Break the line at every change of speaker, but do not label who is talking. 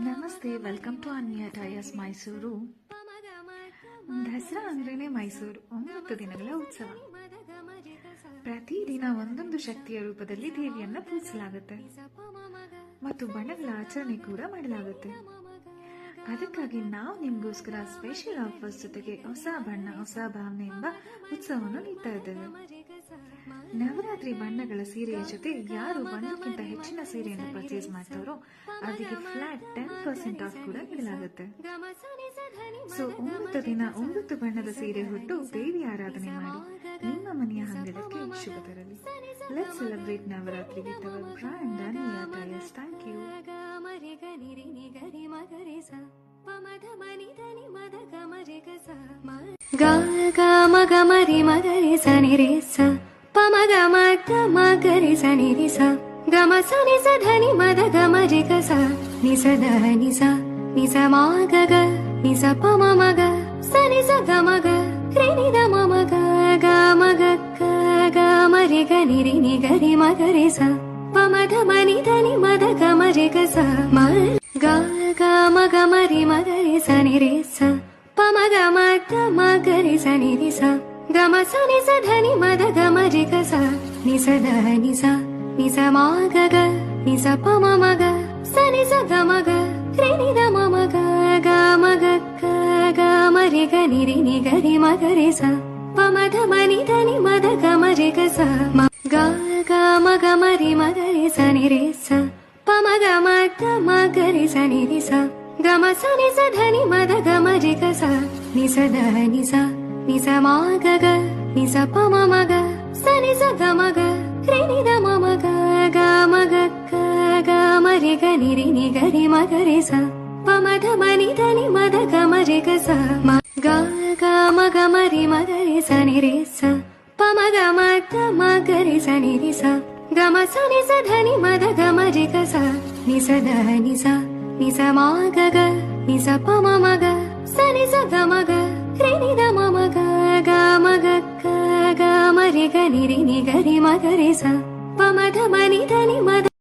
ನಮಸ್ತೆ, welcome to Anviya tyres Mysuru. Dasara ಅಂದ್ರೇನೆ ಮೈಸೂರು 9 ದಿನಗಳ ಉತ್ಸವ. ಪ್ರತಿದಿನ ಒಂದೊಂದು ಶಕ್ತಿಯ ರೂಪದಲ್ಲಿ ದೇವಿಯನ್ನ ಪೂಜಿಸಲಾಗುತ್ತೆ ಮತ್ತು ಬಣ್ಣಗಳ ಆಚರಣೆ ಕೂಡ ಮಾಡಲಾಗುತ್ತೆ. ಅದಕ್ಕಾಗಿ ನಾವು ನಿಮಗೋಸ್ಕರ ಸ್ಪೆಷಲ್ ಆಫರ್ಸ್ ಜೊತೆಗೆ ಹೊಸ ಬಣ್ಣ ಹೊಸ ಭಾವನೆ ಎಂಬ ಉತ್ಸವವನ್ನು ನೀಡ್ತಾ ಇದ್ದೇವೆ. ನವರಾತ್ರಿ ಬಣ್ಣಗಳ ಸೀರೆಯ ಜೊತೆ ಯಾರು ಒಂದಕ್ಕಿಂತ ಹೆಚ್ಚಿನ ಸೀರೆಯನ್ನು ಪರ್ಚೇಸ್ ಮಾಡ್ತಾರೋ ಅದಕ್ಕೆ ಫ್ಲಾಟ್ 10% ಆಫ್ ಕೂಡ ನೀಡಲಾಗುತ್ತೆ. ಸೊ 9 ದಿನ 9 ಬಣ್ಣದ ಸೀರೆ ಹುಟ್ಟು ದೇವಿ ಆರಾಧನೆ ಮಾಡಿ ನಿಮ್ಮ ಮನೆಯ ಅಂಗಳಕ್ಕೆ ಶುಭ ತರಲಿ. Let's celebrate Navaratri with our brand Anviya tyres. Thank you.
ಗ ಗ ಮ ಗ ಮ ರಿ ಮ ಗ ರಿ ಸ ನಿ ರಿ ಸ ಪ ಮ ಗ ಮ ಗ ಮ ಗ ರಿ ಸ ನಿ ರಿ ಸ ಗ ಮ ಸ ನಿ ಸ ಧ ನಿ ಮ ದ ಗ ಮ ರಿ ಗ ಸ ನಿ ಸ ಧ ನಿ ಸ ಮ ಗ ಗ ನಿ ಸ ಪ ಮ ಮ ಗ ಸ ನಿ ಸ ಗ ಮ ಗ ರಿ ನಿ ದ ಮ ಮ ಗ ಗ ಮ ಗ ಗ ಗ ಮ ರಿ ಗ ನಿ ರಿ ನಿ ಗ ರಿ ಮ ಗ ರಿ ಸ ಪ ಮ ಧ ಮ ನಿ ಧ ನಿ ಮ ದ ಗ ಮ ರಿ ಗ ಸ ಮ ಗ ಗ ಮ ಗ ಮ ರಿ ಮ ಗ ರಿ ಸ ನಿ ರಿ ಸ ಪ ಮ ಗ ಮ ಗ ಮ ಗ ರಿ ಸ ನಿ ರಿ ಸ ಗ ಮ ಸ ನಿ ಸ ಧ ನಿ ಮ ದ ಗ ಮ ರಿ ಗ ಸ ನಿ ಸ ಧ ನಿ ಸ ಮ ಗ ಗ ನಿ ಸ ಪ ಮ ಮ ಗ ಸ ನಿ ಸ ಗ ಮ ಗ ರಿ ನಿ ದ ಮ ಮ ಗ ಗ ಮ ಗ ಗ ಗ ಮ ರಿ ಗ ನಿ ರಿ ನಿ ಗ ರಿ ಮ ಗ ರಿ ಸ ಪ ಮ ಧ ಮ ನಿ ಧ ನಿ ಮ ದ ಗ ಮ ರಿ ಗ ಸ ಮ ಗ ಗ ಮ ಗ ಮ ರಿ ಮ ಗ ರಿ ಸ ನಿ ರಿ ಸ ಪ ಮ ಗ ಮ ಗ ಮ ಗ ರಿ ಸ ನಿ ರಿ ಸ ಗ ಮ ಸ ನಿ ಸ ಧ ನಿ ಮ ದ ಗ ಮ ರಿ ಗ ಸ ನಿ ಸ ಧ ನಿ ಸ ಮ ಗ ಗ ನಿ ಸ ಪ ಮ ಮ ಗ ಸ ನಿ ಸ ಗ ಮ ಗ ರಿ ನಿ ದ ಮ ಮ ಗ ಗ ಮ ಗ ಗ ಗ ಮ ರಿ ಗ ನಿ ರಿ ನಿ ಗ ರಿ ಮ ಗ ರಿ ಸ ಪ ಮ ಧ ಮ ನಿ ಧ ನಿ ಮ ದ ಗ ಮ ರಿ ಗ ಸ ಮ ಗ ಗ ಮ ಗ ಮ ರಿ ಮ ಗ ರಿ ಸ ನಿ ರಿ ಸ ಪ ಮ ಗ ಮ ಗ ಮ ಗ ರಿ ಸ ನಿ ರಿ ಸ ಗ ಮ ಸ ನಿ ಸ ಧ ನಿ ಮ ದ ಗ ಮ ರಿ ಗ ಸ ನಿ ಸ ಧ ನಿ ಸ ಮ ಗ ಗ ನಿ ಸ ಪ ಮ ಮ ಗ ಸ ನಿ ಸ ಗ ಮ ಗ ರಿ ನಿ ದ ಮ ಮ ಗ ಗ ಮ ಗ ಗ ಗ ಮ ರಿ ಗ ನಿ ರಿ ನಿ ಗ ರಿ ಮ ಗ ರಿ ಸ ಪ ಮ ಧ ಮ ನಿ ಧ ನಿ ಮ ದ